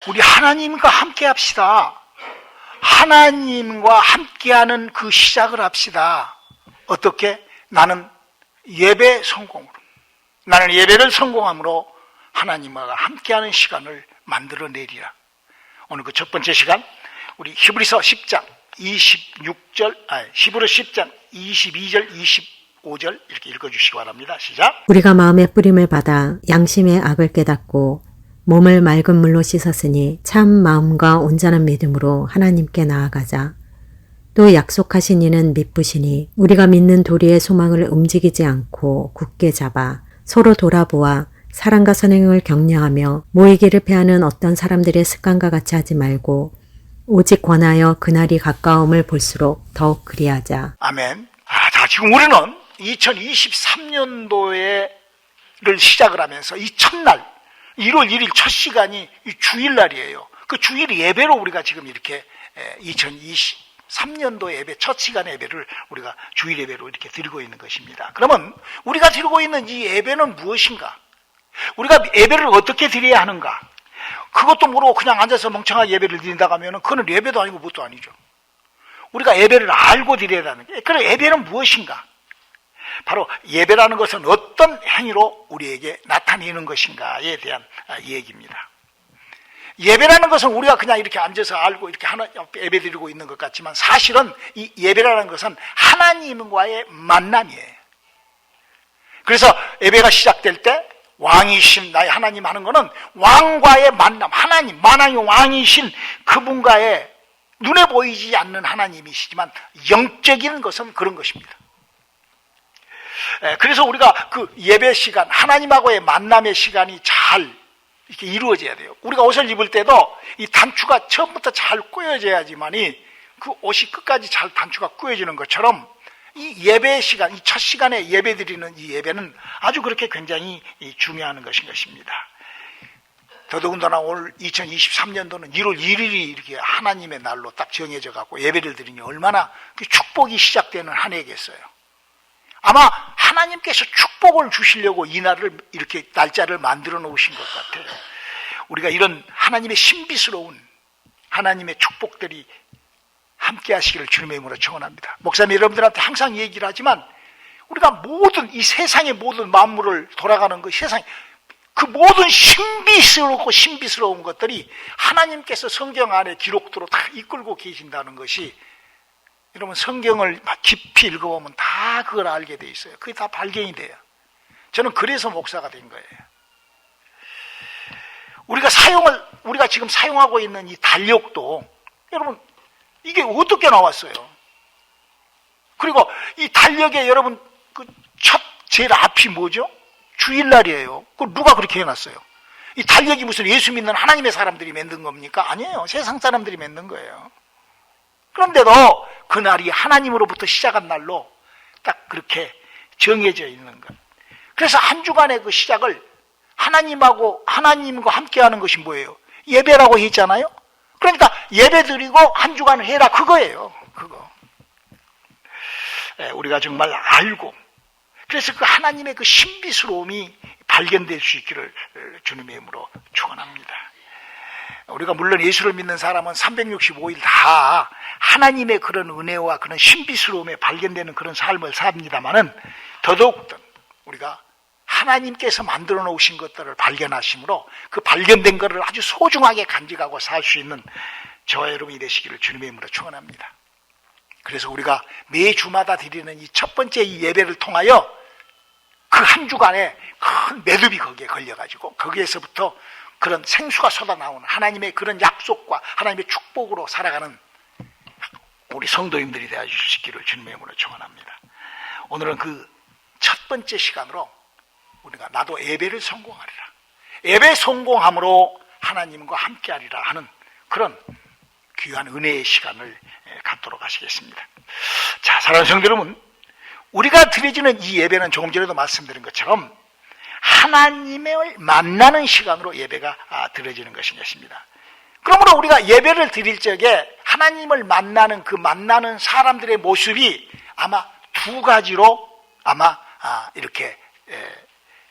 우리 하나님과 함께 합시다. 하나님과 함께하는 그 시작을 합시다. 어떻게? 나는 예배 성공으로, 나는 예배를 성공함으로 하나님과 함께하는 시간을 만들어내리라. 오늘 그 첫 번째 시간, 우리 히브리서 10장 26절, 히브리 10장 22절, 25절 이렇게 읽어주시기 바랍니다. 시작. 우리가 마음의 뿌림을 받아 양심의 악을 깨닫고 몸을 맑은 물로 씻었으니 참 마음과 온전한 믿음으로 하나님께 나아가자. 또 약속하신 이는 믿으시니 우리가 믿는 도리의 소망을 움직이지 않고 굳게 잡아 서로 돌아보아 사랑과 선행을 격려하며 모이기를 패하는 어떤 사람들의 습관과 같이 하지 말고 오직 권하여 그날이 가까움을 볼수록 더욱 그리하자. 아멘. 자, 지금 우리는 2023년도를 시작을 하면서 이 첫날 1월 1일 첫 시간이 주일날이에요. 그 주일 예배로 우리가 지금 이렇게 2023년도 예배 첫 시간의 예배를 우리가 주일 예배로 이렇게 드리고 있는 것입니다. 그러면 우리가 드리고 있는 이 예배는 무엇인가? 우리가 예배를 어떻게 드려야 하는가? 그것도 모르고 그냥 앉아서 멍청하게 예배를 드린다고 하면 그건 예배도 아니고 뭣도 아니죠. 우리가 예배를 알고 드려야 하는 게, 그럼 예배는 무엇인가? 바로 예배라는 것은 어떤 행위로 우리에게 나타내는 것인가에 대한 얘기입니다. 예배라는 것은 우리가 그냥 이렇게 앉아서 알고 이렇게 예배 드리고 있는 것 같지만 사실은 이 예배라는 것은 하나님과의 만남이에요. 그래서 예배가 시작될 때 왕이신 나의 하나님 하는 것은 왕과의 만남, 하나님, 만왕의 왕이신 그분과의 눈에 보이지 않는 하나님이시지만 영적인 것은 그런 것입니다. 그래서 우리가 그 예배 시간, 하나님하고의 만남의 시간이 잘 이렇게 이루어져야 돼요. 우리가 옷을 입을 때도 이 단추가 처음부터 잘 꿰어져야지만이 그 옷이 끝까지 잘 단추가 꿰어지는 것처럼 이 예배 시간, 이 첫 시간에 예배 드리는 이 예배는 아주 그렇게 굉장히 중요한 것인 것입니다. 더더군다나 오늘 2023년도는 1월 1일이 이렇게 하나님의 날로 딱 정해져 갖고 예배를 드리니 얼마나 그 축복이 시작되는 한 해겠어요. 아마 하나님께서 축복을 주시려고 이 날을 이렇게 날짜를 만들어 놓으신 것 같아요. 우리가 이런 하나님의 신비스러운 하나님의 축복들이 함께 하시기를 주님의 이름으로 축원합니다. 목사님 여러분들한테 항상 얘기를 하지만 우리가 모든 이 세상의 모든 만물을 돌아가는 그 세상 그 모든 신비스럽고 신비스러운 것들이 하나님께서 성경 안에 기록대로 다 이끌고 계신다는 것이 여러분 성경을 깊이 읽어보면 다 그걸 알게 돼 있어요. 그게 다 발견이 돼요. 저는 그래서 목사가 된 거예요. 우리가 지금 사용하고 있는 이 달력도 여러분 이게 어떻게 나왔어요? 그리고 이 달력에 여러분 그 제일 앞이 뭐죠? 주일날이에요. 그걸 누가 그렇게 해놨어요? 이 달력이 무슨 예수 믿는 하나님의 사람들이 만든 겁니까? 아니에요. 세상 사람들이 만든 거예요. 그런데도 그날이 하나님으로부터 시작한 날로 딱 그렇게 정해져 있는 것. 그래서 한 주간의 그 시작을 하나님과 함께하는 것이 뭐예요? 예배라고 했잖아요. 그러니까 예배 드리고 한 주간을 해라 그거예요. 그거. 우리가 정말 알고 그래서 그 하나님의 그 신비스러움이 발견될 수 있기를 주님의 이름으로 축원합니다. 우리가 물론 예수를 믿는 사람은 365일 다 하나님의 그런 은혜와 그런 신비스러움에 발견되는 그런 삶을 삽니다만은 더더욱 우리가 하나님께서 만들어 놓으신 것들을 발견하심으로 그 발견된 것을 아주 소중하게 간직하고 살 수 있는 저와 여러분이 되시기를 주님의 이름으로 축원합니다. 그래서 우리가 매 주마다 드리는 이 첫 번째 이 예배를 통하여 그 한 주간에 큰 매듭이 거기에 걸려가지고 거기에서부터 그런 생수가 쏟아나오는 하나님의 그런 약속과 하나님의 축복으로 살아가는 우리 성도님들이 되어주시기를 주님의 이름으로 축원합니다. 오늘은 그 첫 번째 시간으로 우리가 나도 예배를 성공하리라. 예배 성공함으로 하나님과 함께하리라 하는 그런 귀한 은혜의 시간을 갖도록 하시겠습니다. 자, 사랑하는 성도 여러분, 우리가 드려지는 이 예배는 조금 전에도 말씀드린 것처럼 하나님을 만나는 시간으로 예배가 드려지는 것입니다. 그러므로 우리가 예배를 드릴 적에 하나님을 만나는 그 만나는 사람들의 모습이 아마 두 가지로 아마 이렇게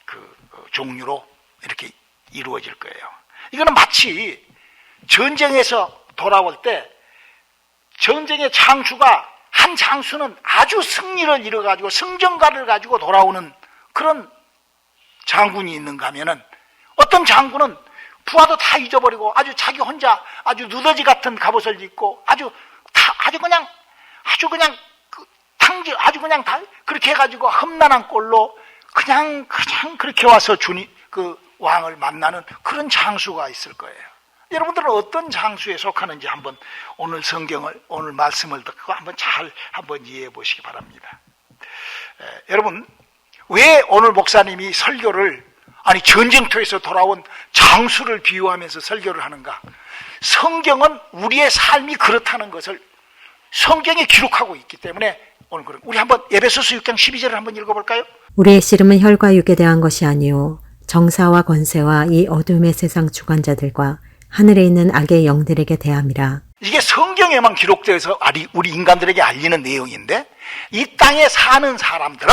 그 종류로 이렇게 이루어질 거예요. 이거는 마치 전쟁에서 돌아올 때 전쟁의 장수가 한 장수는 아주 승리를 이뤄가지고 승전가를 가지고 돌아오는 그런 장군이 있는가 하면은 어떤 장군은 부하도 다 잊어버리고 아주 자기 혼자 아주 누더지 같은 갑옷을 입고 아주 그냥 아주 그냥 다 그렇게 해가지고 험난한 꼴로 그냥 그렇게 와서 그 왕을 만나는 그런 장수가 있을 거예요. 여러분들은 어떤 장수에 속하는지 한번 오늘 오늘 말씀을 듣고 한번 이해해 보시기 바랍니다. 여러분, 왜 오늘 목사님이 설교를 전쟁터에서 돌아온 장수를 비유하면서 설교를 하는가? 성경은 우리의 삶이 그렇다는 것을 성경에 기록하고 있기 때문에 오늘 우리 한번 에베소서 6장 12절을 한번 읽어볼까요? 우리의 씨름은 혈과 육에 대한 것이 아니요 정사와 권세와 이 어둠의 세상 주관자들과 하늘에 있는 악의 영들에게 대함이라. 이게 성경에만 기록되어서 우리 인간들에게 알리는 내용인데 이 땅에 사는 사람들은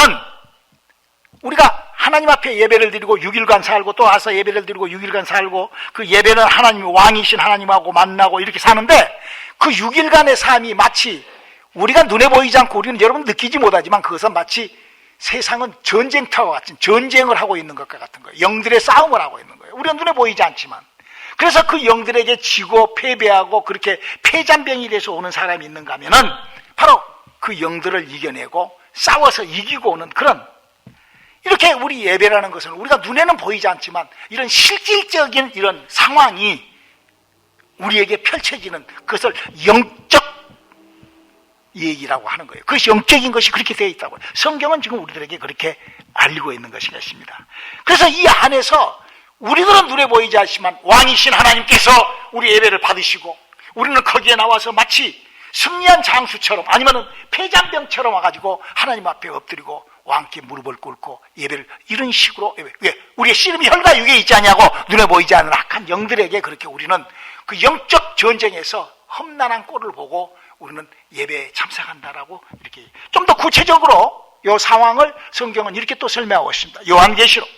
우리가 하나님 앞에 예배를 드리고 6일간 살고 또 와서 예배를 드리고 6일간 살고 그 예배는 하나님 왕이신 하나님하고 만나고 이렇게 사는데 그 6일간의 삶이 마치 우리가 눈에 보이지 않고 우리는 여러분 느끼지 못하지만 그것은 마치 세상은 전쟁터와 같은 전쟁을 하고 있는 것과 같은 거예요. 영들의 싸움을 하고 있는 거예요. 우리가 눈에 보이지 않지만 그래서 그 영들에게 지고 패배하고 그렇게 패잔병이 돼서 오는 사람이 있는가 하면은 바로 그 영들을 이겨내고 싸워서 이기고 오는 그런 이렇게 우리 예배라는 것은 우리가 눈에는 보이지 않지만 이런 실질적인 이런 상황이 우리에게 펼쳐지는 그것을 영적 얘기라고 하는 거예요. 그것이 영적인 것이 그렇게 되어 있다고. 성경은 지금 우리들에게 그렇게 알리고 있는 것입니다. 그래서 이 안에서 우리들은 눈에 보이지 않지만 왕이신 하나님께서 우리 예배를 받으시고 우리는 거기에 나와서 마치 승리한 장수처럼 아니면 패잔병처럼 와가지고 하나님 앞에 엎드리고 왕께 무릎을 꿇고 예배를 이런 식으로 왜? 우리의 씨름이 혈과 육에 있지 않냐고 눈에 보이지 않는 악한 영들에게 그렇게 우리는 그 영적 전쟁에서 험난한 꼴을 보고 우리는 예배에 참석한다라고 이렇게 좀 더 구체적으로 이 상황을 성경은 이렇게 또 설명하고 있습니다. 요한계시록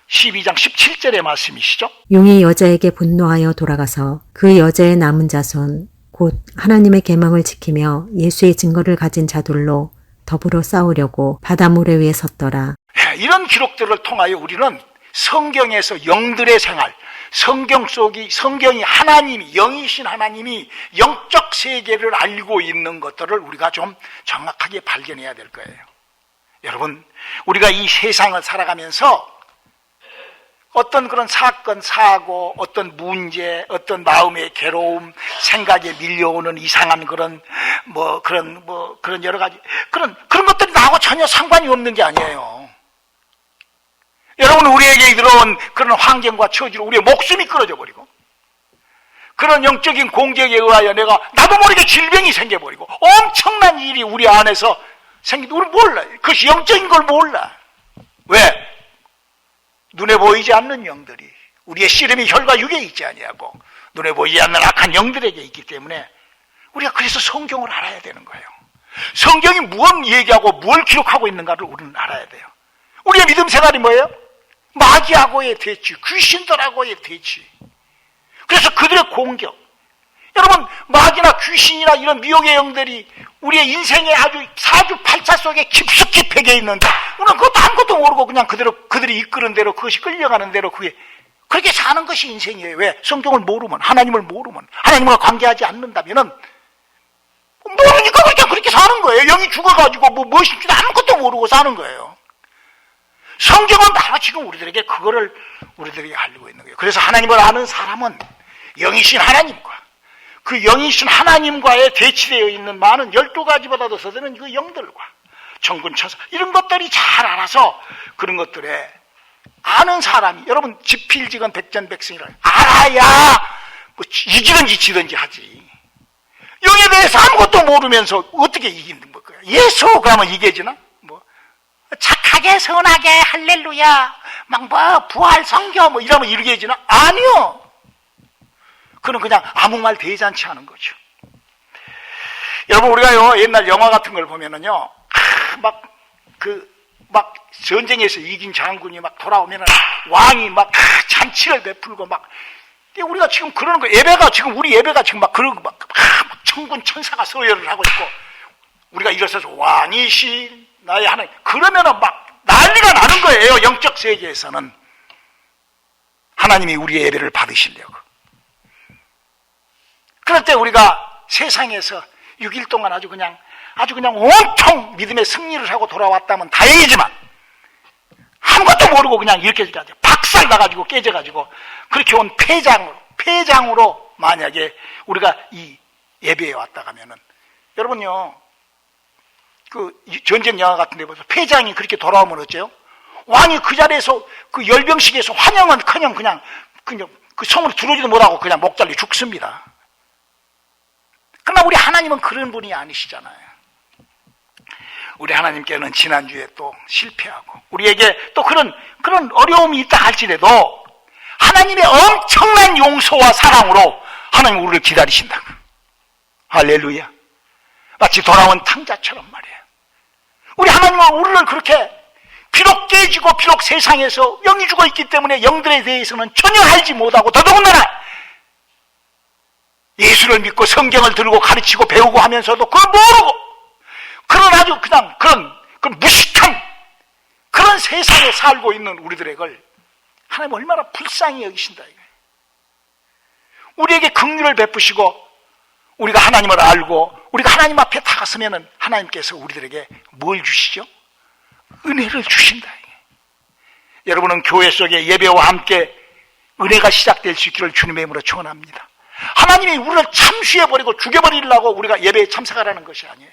12장 17절의 말씀이시죠. 용이 여자에게 분노하여 돌아가서 그 여자의 남은 자손 곧 하나님의 계명을 지키며 예수의 증거를 가진 자들로 더불어 싸우려고 바닷모래 위에 섰더라. 이런 기록들을 통하여 우리는 성경에서 영들의 생활, 성경이 하나님이 영이신 하나님이 영적 세계를 알고 있는 것들을 우리가 좀 정확하게 발견해야 될 거예요. 여러분, 우리가 이 세상을 살아가면서 어떤 그런 사건, 사고, 어떤 문제, 어떤 마음의 괴로움, 생각에 밀려오는 이상한 그런 여러 가지 그런 것들이 나하고 전혀 상관이 없는 게 아니에요. 여러분, 우리에게 들어온 그런 환경과 처지로 우리의 목숨이 끊어져 버리고 그런 영적인 공격에 의하여 나도 모르게 질병이 생겨버리고 엄청난 일이 우리 안에서 생기도 우리 몰라. 그것이 영적인 걸 몰라. 왜? 눈에 보이지 않는 영들이 우리의 씨름이 혈과 육에 있지 아니하고 눈에 보이지 않는 악한 영들에게 있기 때문에 우리가 그래서 성경을 알아야 되는 거예요. 성경이 무엇 얘기하고 뭘 기록하고 있는가를 우리는 알아야 돼요. 우리의 믿음 생활이 뭐예요? 마귀하고의 대치, 귀신들하고의 대치. 그래서 그들의 공격. 여러분, 마귀나 귀신이나 이런 미혹의 영들이 우리의 인생의 아주 사주팔자 속에 깊숙이 배겨 있는데 우리는 그것도 아무것도 모르고 그냥 그들이 이끄는 대로 그것이 끌려가는 대로 그렇게 사는 것이 인생이에요. 왜? 성경을 모르면, 하나님을 모르면, 하나님과 관계하지 않는다면은 모르니까 그렇게 사는 거예요. 영이 죽어가지고 무엇인지도 아무것도 모르고 사는 거예요. 성경은 바로 지금 우리들에게 그거를 우리들에게 알리고 있는 거예요. 그래서 하나님을 아는 사람은 영이신 하나님과 그 영이신 하나님과의 대치되어 있는 많은 12가지보다도 더 되는 그 영들과 천군 천사 이런 것들이 잘 알아서 그런 것들에 아는 사람이 여러분 지필지건 백전백승이라 알아야 이기든지 지든지 하지. 영에 대해서 아무것도 모르면서 어떻게 이기는 거야? 예수 그러면 이겨지나? 착하게 선하게 할렐루야 부활 성교 이러면 이루어지나? 아니요. 그는 그냥 아무 말 대잔치 하는 거죠. 여러분, 우리가요, 옛날 영화 같은 걸 보면은요, 전쟁에서 이긴 장군이 돌아오면은 왕이 잔치를 베풀고 우리가 지금 그러는 거, 예배가 지금, 우리 예배가 지금 막 그런, 막 천군 천사가 서열을 하고 있고, 우리가 일어서서 왕이신 나의 하나님, 그러면은 막 난리가 나는 거예요. 영적 세계에서는. 하나님이 우리의 예배를 받으시려고. 그럴 때 우리가 세상에서 6일 동안 아주 그냥 온통 믿음의 승리를 하고 돌아왔다면 다행이지만, 아무것도 모르고 그냥 이렇게 박살 나가지고 깨져가지고 그렇게 온 폐장으로 만약에 우리가 이 예배에 왔다 가면은, 여러분요, 그 전쟁 영화 같은 데 보세요. 폐장이 그렇게 돌아오면 어째요? 왕이 그 자리에서 그 열병식에서 환영은 그냥 그 성으로 들어오지도 못하고 그냥 목 잘려 죽습니다. 그러나 우리 하나님은 그런 분이 아니시잖아요. 우리 하나님께는 지난주에 또 실패하고 우리에게 또 그런 어려움이 있다 할지라도 하나님의 엄청난 용서와 사랑으로 하나님 우리를 기다리신다. 할렐루야. 마치 돌아온 탕자처럼 말이에요. 우리 하나님은 우리를 그렇게 비록 깨지고 비록 세상에서 영이 죽어 있기 때문에 영들에 대해서는 전혀 알지 못하고 더더군다나 예수를 믿고 성경을 들고 가르치고 배우고 하면서도 그걸 모르고 그런 아주 그런 무식한 그런 세상에 살고 있는 우리들의 걸 하나님 얼마나 불쌍히 여기신다 이거예요. 우리에게 긍휼을 베푸시고 우리가 하나님을 알고 우리가 하나님 앞에 다가서면은 하나님께서 우리들에게 뭘 주시죠? 은혜를 주신다. 여러분은 교회 속에 예배와 함께 은혜가 시작될 수 있기를 주님의 이름으로 축원합니다. 하나님이 우리를 참수해버리고 죽여버리려고 우리가 예배에 참석하라는 것이 아니에요.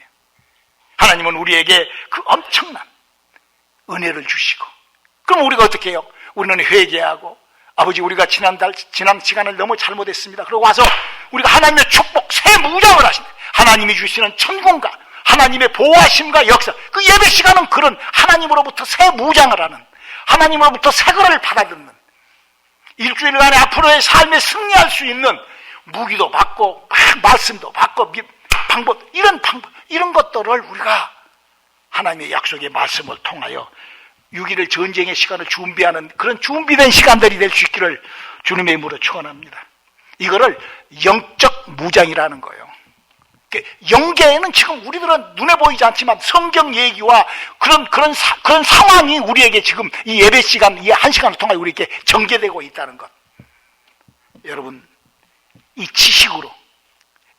하나님은 우리에게 그 엄청난 은혜를 주시고, 그럼 우리가 어떻게 해요? 우리는 회개하고, 아버지 우리가 지난 시간을 너무 잘못했습니다. 그러고 와서 우리가 하나님의 축복 새 무장을 하신다. 하나님이 주시는 천군과 하나님의 보호하심과 역사, 그 예배 시간은 그런 하나님으로부터 새 무장을 하는, 하나님으로부터 새 거를 받아듣는, 일주일간의 앞으로의 삶에 승리할 수 있는 무기도 받고 말씀도 받고 이런 것들을 우리가 하나님의 약속의 말씀을 통하여 6일을 전쟁의 시간을 준비하는 그런 준비된 시간들이 될 수 있기를 주님의 이름으로 축원합니다. 이거를 영적 무장이라는 거예요. 영계에는 지금 우리들은 눈에 보이지 않지만 성경 얘기와 그런 상황이 우리에게 지금 이 예배 시간, 이 한 시간을 통하여 우리에게 전개되고 있다는 것. 여러분, 이 지식으로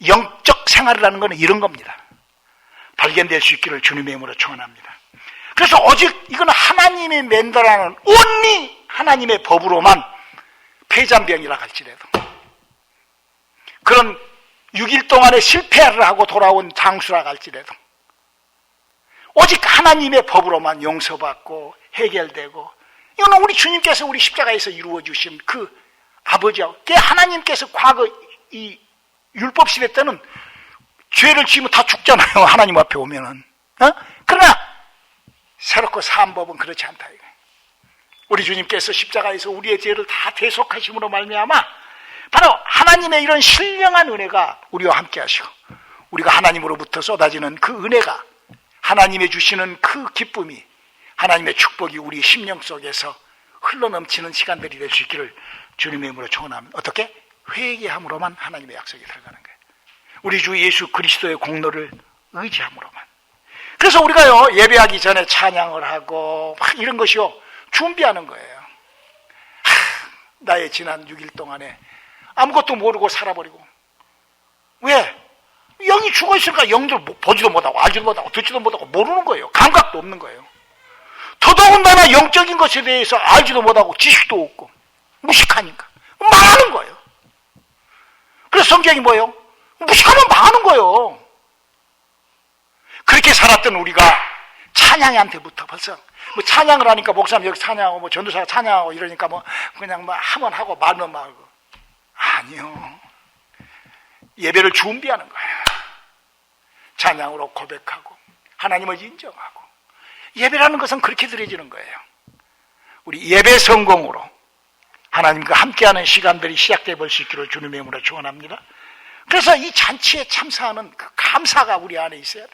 영적 생활이라는 것은 이런 겁니다. 발견될 수 있기를 주님의 이름으로 축원합니다. 그래서 오직 이건 하나님이 만들어낸 온리 하나님의 법으로만 폐잔병이라 할지라도 그런 6일 동안에 실패를 하고 돌아온 장수라 할지라도 오직 하나님의 법으로만 용서받고 해결되고, 이거는 우리 주님께서 우리 십자가에서 이루어주신 그 아버지하고 하나님께서 과거 이 율법 시대 때는 죄를 지으면 다 죽잖아요. 하나님 앞에 오면은. 그러나 새롭고 산 법은 그렇지 않다 이거예요. 우리 주님께서 십자가에서 우리의 죄를 다 대속하심으로 말미암아 바로 하나님의 이런 신령한 은혜가 우리와 함께 하시고, 우리가 하나님으로부터 쏟아지는 그 은혜가, 하나님의 주시는 그 기쁨이, 하나님의 축복이 우리 심령 속에서 흘러넘치는 시간들이 될 수 있기를 주님의 이름으로 축원합니다. 어떻게? 회개함으로만 하나님의 약속이 들어가는 거예요. 우리 주 예수 그리스도의 공로를 의지함으로만. 그래서 우리가요, 예배하기 전에 찬양을 하고 막 이런 것이요, 준비하는 거예요. 나의 지난 6일 동안에 아무것도 모르고 살아버리고. 왜? 영이 죽어있으니까 영들 보지도 못하고 알지도 못하고 듣지도 못하고 모르는 거예요. 감각도 없는 거예요. 더더군다나 영적인 것에 대해서 알지도 못하고 지식도 없고 무식하니까 망하는 거예요. 그래서 성경이 뭐예요? 무식하면 망하는 거예요. 그렇게 살았던 우리가 찬양한테부터 벌써 뭐 찬양을 하니까 목사님 여기 찬양하고 뭐 전도사가 찬양하고 이러니까 뭐 그냥 뭐 하면 하고 말면 말고. 아니요. 예배를 준비하는 거예요. 찬양으로 고백하고 하나님을 인정하고. 예배라는 것은 그렇게 드려지는 거예요. 우리 예배 성공으로 하나님과 함께하는 시간들이 시작되어 볼 수 있기를 주님의 이름으로 축원합니다. 그래서 이 잔치에 참사하는 그 감사가 우리 안에 있어야 돼.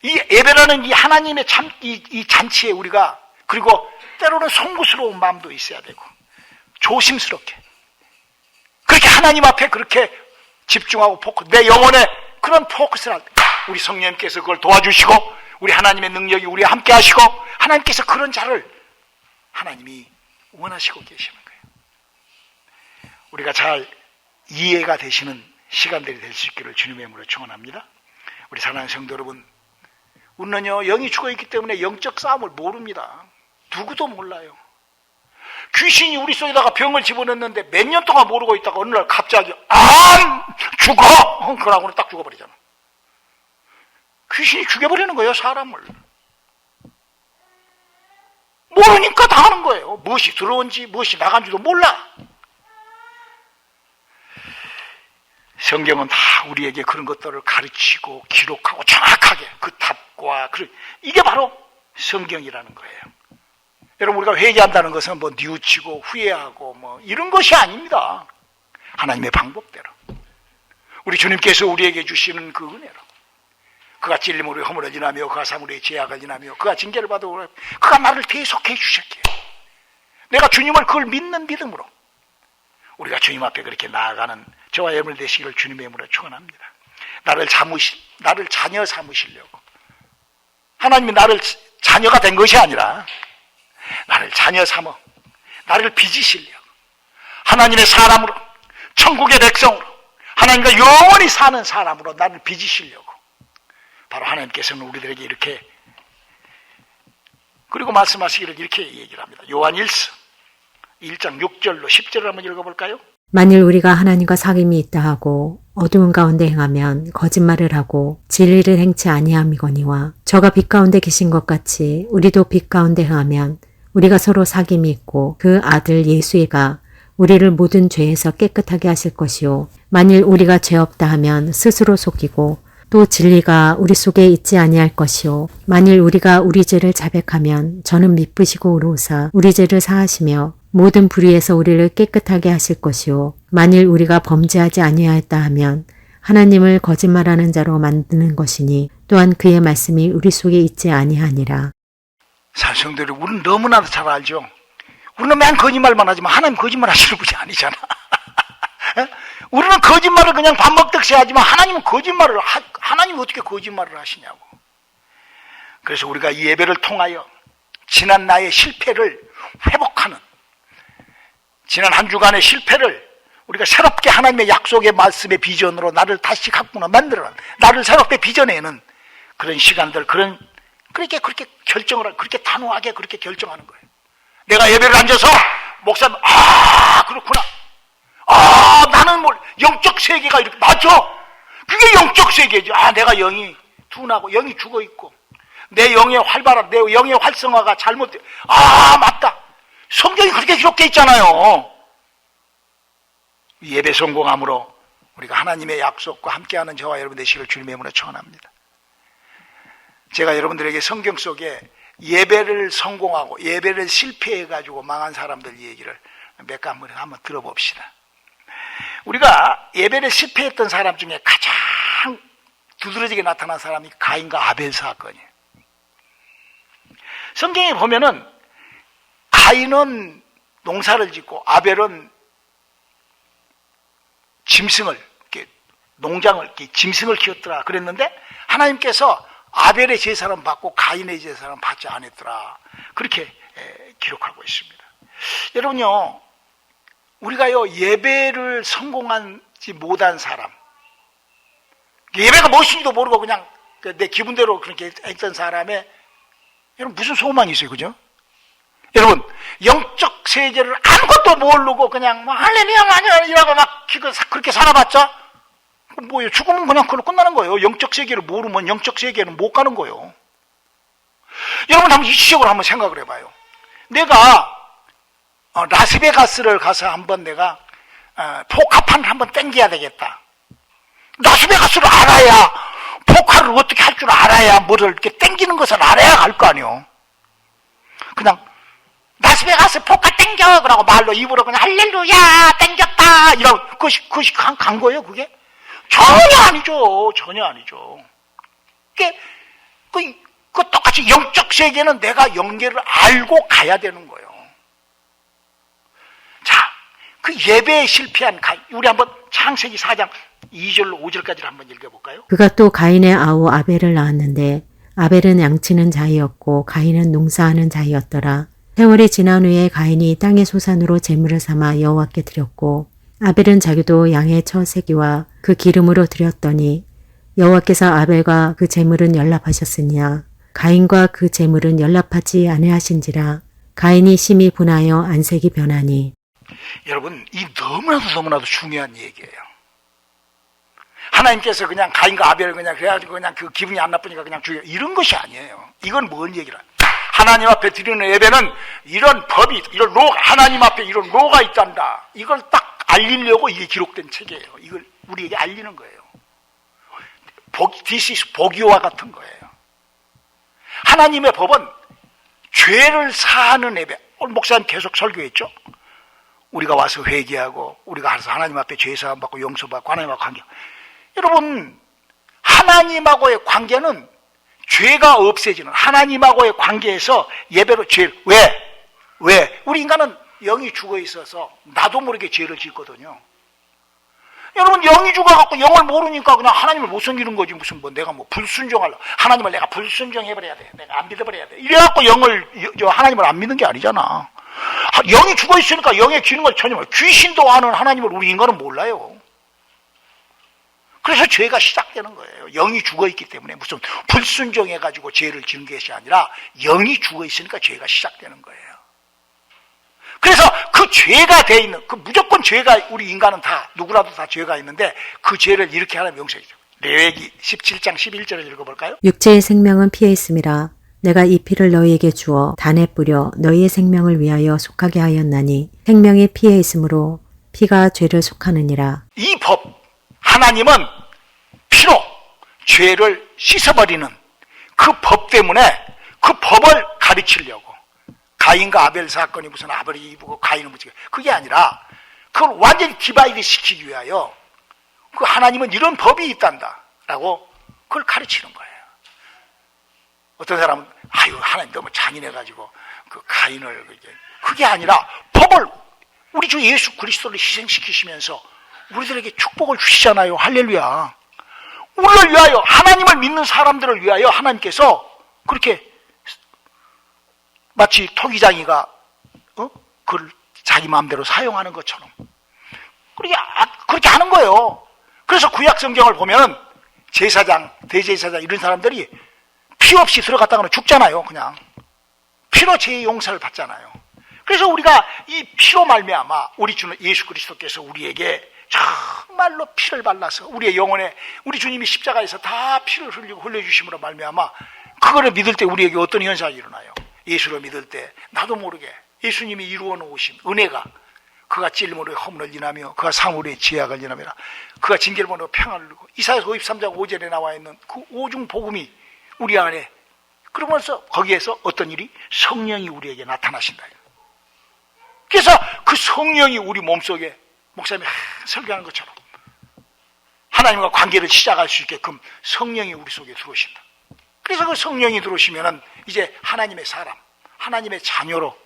이 예배라는 이 하나님의 이 잔치에 우리가, 그리고 때로는 송구스러운 마음도 있어야 되고 조심스럽게 하나님 앞에 그렇게 집중하고 내 영혼에 그런 포커스를 할 때 우리 성령님께서 그걸 도와주시고 우리 하나님의 능력이 우리와 함께 하시고 하나님께서 그런 자를 하나님이 원하시고 계시는 거예요. 우리가 잘 이해가 되시는 시간들이 될 수 있기를 주님의 이름으로 축원합니다. 우리 사랑하는 성도 여러분, 우리는요 영이 죽어있기 때문에 영적 싸움을 모릅니다. 누구도 몰라요. 귀신이 우리 속에다가 병을 집어넣는데 몇 년 동안 모르고 있다가 어느 날 갑자기 안 죽어! 그러고는 딱 죽어버리잖아. 귀신이 죽여버리는 거예요, 사람을. 모르니까 당하는 거예요. 무엇이 들어온지 무엇이 나간지도 몰라. 성경은 다 우리에게 그런 것들을 가르치고 기록하고 정확하게 그 답과 이게 바로 성경이라는 거예요. 여러분, 우리가 회개한다는 것은 뭐 뉘우치고 후회하고 뭐 이런 것이 아닙니다. 하나님의 방법대로 우리 주님께서 우리에게 주시는 그 은혜로 그가 찔림으로 우리 허물을 지나며 그가 사물의 죄악을 지나며 그가 징계를 받아 그가 나를 대속해 주셨기에 내가 주님을 그걸 믿는 믿음으로 우리가 주님 앞에 그렇게 나아가는 저와 여러분 되시기를 주님의 이름으로 축원합니다. 나를 자녀 삼으시려고 하나님이 나를 자녀가 된 것이 아니라 나를 자녀 삼어 나를 빚으시려고 하나님의 사람으로 천국의 백성으로 하나님과 영원히 사는 사람으로 나를 빚으시려고 바로 하나님께서는 우리들에게 이렇게 그리고 말씀하시기를 이렇게 얘기를 합니다. 요한 1서 1장 6절로 10절을 한번 읽어볼까요? 만일 우리가 하나님과 사귐이 있다 하고 어두운 가운데 행하면 거짓말을 하고 진리를 행치 아니함이거니와 저가 빛 가운데 계신 것 같이 우리도 빛 가운데 행하면 우리가 서로 사귐이 있고 그 아들 예수가 우리를 모든 죄에서 깨끗하게 하실 것이요 만일 우리가 죄 없다 하면 스스로 속이고 또 진리가 우리 속에 있지 아니할 것이요 만일 우리가 우리 죄를 자백하면 저는 미쁘시고 의로우사 우리 죄를 사하시며 모든 불의에서 우리를 깨끗하게 하실 것이요 만일 우리가 범죄하지 아니하였다 하면 하나님을 거짓말하는 자로 만드는 것이니 또한 그의 말씀이 우리 속에 있지 아니하니라. 사성들이 우리는 너무나도 잘 알죠. 우리는 맨 거짓말만 하지만 하나님 거짓말 하시는 분이 아니잖아. 우리는 거짓말을 그냥 밥 먹듯이 하지만 하나님은 하나님이 어떻게 거짓말을 하시냐고. 그래서 우리가 이 예배를 통하여 지난 나의 실패를 회복하는 지난 한 주간의 실패를 우리가 새롭게 하나님의 약속의 말씀의 비전으로 나를 다시 가꾸나 만들어는 나를 새롭게 빚어내는 그런 시간들 그렇게 결정을 그렇게 단호하게 그렇게 결정하는 거예요. 내가 예배를 앉아서 목사님 그렇구나. 나는 영적 세계가 이렇게 맞죠? 그게 영적 세계지. 내가 영이 둔하고 영이 죽어 있고 내 영의 활발한 내 영의 활성화가 잘못돼. 맞다. 성경이 그렇게 기록되어 있잖아요. 예배 성공함으로 우리가 하나님의 약속과 함께하는 저와 여러분 되시기를 주님의 이름으로 축원합니다. 제가 여러분들에게 성경 속에 예배를 성공하고 예배를 실패해가지고 망한 사람들 얘기를 몇 가지 한번 들어봅시다. 우리가 예배를 실패했던 사람 중에 가장 두드러지게 나타난 사람이 가인과 아벨 사건이에요. 성경에 보면은 가인은 농사를 짓고 아벨은 농장을 짐승을 키웠더라 그랬는데 하나님께서 아벨의 제사는 받고 가인의 제사는 받지 않았더라 그렇게 기록하고 있습니다. 여러분요, 우리가요 예배를 성공하지 못한 사람, 예배가 무엇인지도 모르고 그냥 내 기분대로 그렇게 했던 사람의 여러분 무슨 소망이 있어요, 그죠? 여러분 영적 세계를 아무것도 모르고 그냥 할렐루야 이라고 막 그렇게 살아봤자 뭐예요? 죽으면 그냥 그걸로 끝나는 거예요. 영적 세계를 모르면 영적 세계는 못 가는 거예요. 여러분 한번 이치적으로 한번 생각을 해봐요. 내가 라스베가스를 가서 한번 내가 포카판을 한번 땡겨야 되겠다. 라스베가스를 알아야 포카를 어떻게 할 줄 알아야 뭐를 이렇게 땡기는 것을 알아야 할 거 아니에요. 그냥 라스베가스 포카 땡겨 그러고 말로 입으로 그냥 할렐루야 땡겼다 이러고 그것이 간 거예요 그게? 전혀 아니죠. 그 똑같이 영적 세계는 내가 영계를 알고 가야 되는 거예요. 자, 그 예배에 실패한 가인. 우리 한번 창세기 4장 2절로 5절까지를 한번 읽어볼까요? 그가 또 가인의 아우 아벨을 낳았는데 아벨은 양치는 자이었고 가인은 농사하는 자이었더라. 세월이 지난 후에 가인이 땅의 소산으로 제물을 삼아 여호와께 드렸고 아벨은 자기도 양의 첫 새끼와 그 기름으로 드렸더니 여호와께서 아벨과 그 제물은 연락하셨으냐 가인과 그 제물은 연락하지 아니하신지라. 가인이 심히 분하여 안색이 변하니. 여러분, 이 너무나도 중요한 얘기예요. 하나님께서 그냥 가인과 아벨을 그냥 그래가지고 그냥 그 기분이 안 나쁘니까 그냥 죽여, 이런 것이 아니에요. 이건 뭔 얘기라? 하나님 앞에 드리는 예배는 이런 법이, 이런 하나님 앞에 이런 로가 있단다. 이걸 딱 알리려고 이게 기록된 책이에요. 이걸 우리에게 알리는 거예요. This is 복이와 같은 거예요. 하나님의 법은 죄를 사하는 예배. 오늘 목사님 계속 설교했죠? 우리가 와서 회개하고 우리가 가서 하나님 앞에 죄사함 받고 용서받고 하나님하고 관계. 여러분, 하나님하고의 관계는 죄가 없애지는 하나님하고의 관계에서 예배로 죄를 왜? 우리 인간은 영이 죽어 있어서 나도 모르게 죄를 짓거든요. 여러분, 영이 죽어갖고 영을 모르니까 그냥 하나님을 못 섬기는 거지. 무슨 내가 불순종하려 하나님을 내가 불순종해버려야 돼, 내가 안 믿어버려야 돼, 이래갖고 하나님을 안 믿는 게 아니잖아. 영이 죽어 있으니까 영의 기능을 전혀 귀신도 아는 하나님을 우리 인간은 몰라요. 그래서 죄가 시작되는 거예요. 영이 죽어 있기 때문에 무슨 불순종해가지고 죄를 지은 것이 아니라 영이 죽어 있으니까 죄가 시작되는 거예요. 그래서 그 죄가 돼 있는, 그 무조건 죄가, 우리 인간은 다, 누구라도 다 죄가 있는데 그 죄를 이렇게 하나님 용서해줘. 레위기 17장 11절을 읽어볼까요? 육체의 생명은 피에 있음이라. 내가 이 피를 너희에게 주어 단에 뿌려 너희의 생명을 위하여 속하게 하였나니 생명이 피에 있으므로 피가 죄를 속하느니라. 이 법, 하나님은 피로 죄를 씻어버리는 그 법 때문에 그 법을 가르치려고. 가인과 아벨 사건이 무슨 아벨이 이쁘고 가인은 무지개, 그게 아니라 그걸 완전히 디바이드 시키기 위하여 그 하나님은 이런 법이 있단다 라고 그걸 가르치는 거예요. 어떤 사람은 하나님 너무 잔인해가지고 그 가인을, 그게 아니라 법을, 우리 주 예수 그리스도를 희생시키시면서 우리들에게 축복을 주시잖아요. 할렐루야. 우리를 위하여, 하나님을 믿는 사람들을 위하여 하나님께서 그렇게 마치 토기장이가 그걸 자기 마음대로 사용하는 것처럼 그렇게 하는 거예요. 그래서 구약 성경을 보면 제사장, 대제사장 이런 사람들이 피 없이 들어갔다가는 죽잖아요. 그냥 피로 죄의 용서를 받잖아요. 그래서 우리가 이 피로 말미암아 우리 주는 예수 그리스도께서 우리에게 정말로 피를 발라서 우리의 영혼에, 우리 주님이 십자가에서 다 피를 흘려주심으로 말미암아 그거를 믿을 때 우리에게 어떤 현상이 일어나요? 예수를 믿을 때 나도 모르게 예수님이 이루어 놓으신 은혜가, 그가 찔림으로 허물을 인하며 그가 상으로 지약을 인하며 그가 징계로 평안을 누리고, 이사야서 53장 5절에 나와 있는 그 오중 복음이 우리 안에, 그러면서 거기에서 어떤 일이, 성령이 우리에게 나타나신다. 그래서 그 성령이 우리 몸속에, 목사님이 설교하는 것처럼 하나님과 관계를 시작할 수 있게끔 성령이 우리 속에 들어오신다. 그래서 그 성령이 들어오시면은 이제 하나님의 사람, 하나님의 자녀로,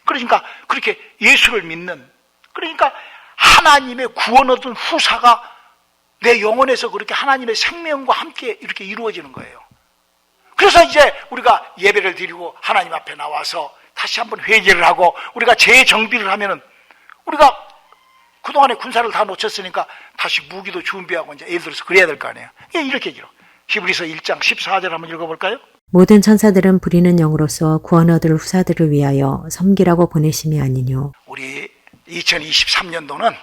그러니까 그렇게 예수를 믿는, 그러니까 하나님의 구원 얻은 후사가 내 영혼에서 그렇게 하나님의 생명과 함께 이렇게 이루어지는 거예요. 그래서 이제 우리가 예배를 드리고 하나님 앞에 나와서 다시 한번 회개를 하고 우리가 재정비를 하면은, 우리가 그동안에 군사를 다 놓쳤으니까 다시 무기도 준비하고 이제 예를 들어서 그래야 될 거 아니에요. 이렇게 기록. 히브리서 1장 14절 한번 읽어볼까요? 모든 천사들은 부리는 영으로서 구원 얻을 후사들을 위하여 섬기라고 보내심이 아니뇨. 우리 2023년도는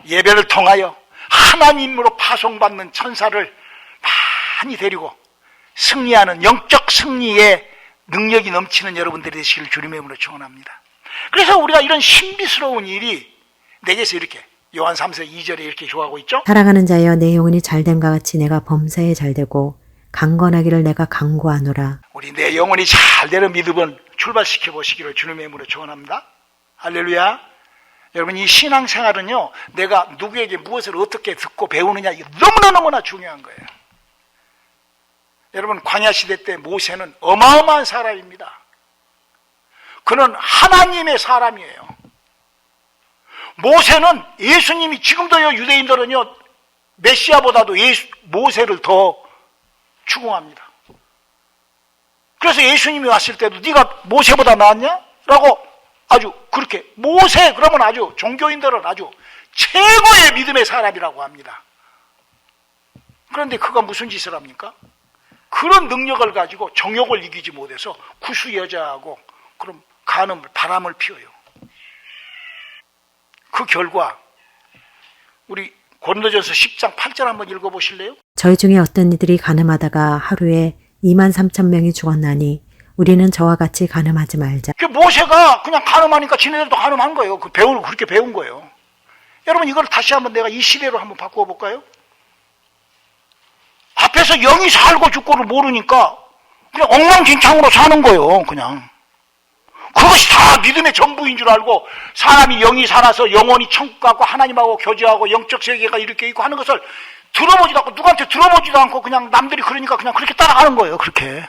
예배를 통하여 하나님으로 파송받는 천사를 많이 데리고 승리하는 영적 승리의 능력이 넘치는 여러분들이 되시길 주님의 이름으로 축원합니다. 그래서 우리가 이런 신비스러운 일이 내게서 이렇게 요한 3서 2절에 이렇게 좋아하고 있죠. 사랑하는 자여 내 영혼이 잘됨과 같이 내가 범사에 잘되고 강건하기를 내가 강구하노라. 우리 내 영혼이 잘되는 믿음은 출발시켜 보시기를 주님의 이름으로 축원합니다. 할렐루야. 여러분, 이 신앙생활은요, 내가 누구에게 무엇을 어떻게 듣고 배우느냐, 이게 너무나 중요한 거예요. 여러분, 광야 시대 때 모세는 어마어마한 사람입니다. 그는 하나님의 사람이에요. 모세는 예수님이 지금도요 유대인들은요 메시아보다도 모세를 더 추궁합니다. 그래서 예수님이 왔을 때도 네가 모세보다 낫냐? 라고 아주 그렇게 모세 그러면 아주 종교인들은 아주 최고의 믿음의 사람이라고 합니다. 그런데 그가 무슨 짓을 합니까? 그런 능력을 가지고 정욕을 이기지 못해서 구수 여자하고 그럼 바람을 피워요. 그 결과 우리 고린도전서 10장 8절 한번 읽어보실래요? 저희 중에 어떤 이들이 간음하다가 하루에 23,000명이 죽었나니 우리는 저와 같이 간음하지 말자. 그 모세가 그냥 간음하니까 지네들도 간음한 거예요. 그렇게 배운 거예요. 여러분 이걸 다시 한번 내가 이 시대로 한번 바꾸어 볼까요? 앞에서 영이 살고 죽고를 모르니까 그냥 엉망진창으로 사는 거예요. 그냥 그것이 다 믿음의 전부인 줄 알고 사람이 영이 살아서 영원히 천국 가고 하나님하고 교제하고 영적 세계가 이렇게 있고 하는 것을 들어보지도 않고 누구한테 들어보지도 않고 그냥 남들이 그러니까 그냥 그렇게 따라가는 거예요. 그렇게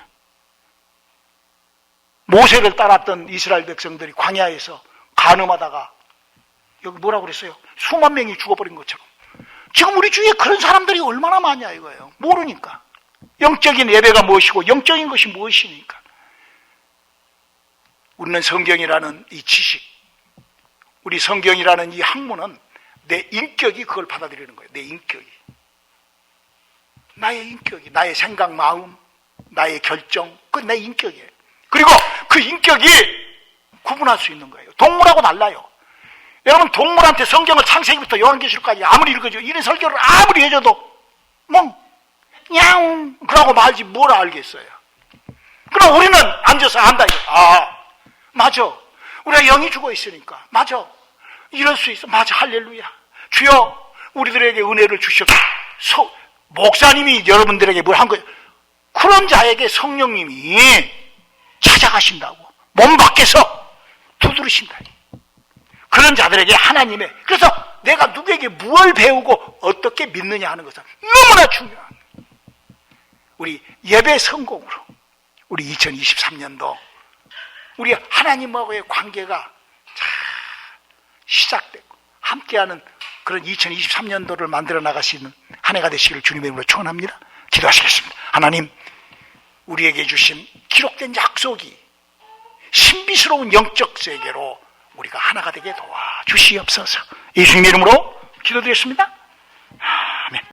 모세를 따랐던 이스라엘 백성들이 광야에서 간음하다가 여기 뭐라고 그랬어요? 수만 명이 죽어버린 것처럼 지금 우리 주위에 그런 사람들이 얼마나 많냐 이거예요. 모르니까 영적인 예배가 무엇이고 영적인 것이 무엇이니까. 우리는 성경이라는 이 지식, 우리 성경이라는 이 학문은 내 인격이 그걸 받아들이는 거예요. 내 인격이. 나의 인격이, 나의 생각, 마음, 나의 결정, 그건 내 인격이에요. 그리고 그 인격이 구분할 수 있는 거예요. 동물하고 달라요. 여러분 동물한테 성경을 창세기부터 요한계시록까지 아무리 읽어줘 이런 설교를 아무리 해줘도 야옹 그러고 말지 뭘 알겠어요. 그럼 우리는 앉아서 안다. 맞아. 우리가 영이 죽어 있으니까. 맞아. 이럴 수 있어. 맞아. 할렐루야. 주여 우리들에게 은혜를 주셔서 목사님이 여러분들에게 뭘 한 거예요. 그런 자에게 성령님이 찾아가신다고. 몸 밖에서 두드리신다. 그런 자들에게 하나님의 그래서 내가 누구에게 무엇을 배우고 어떻게 믿느냐 하는 것은 너무나 중요한 우리 예배 성공으로 우리 2023년도 우리 하나님하고의 관계가 시작되고 함께하는 그런 2023년도를 만들어 나갈 수 있는 한 해가 되시기를 주님의 이름으로 축원합니다. 기도하시겠습니다. 하나님 우리에게 주신 기록된 약속이 신비스러운 영적 세계로 우리가 하나가 되게 도와주시옵소서. 예수님의 이름으로 기도드렸습니다.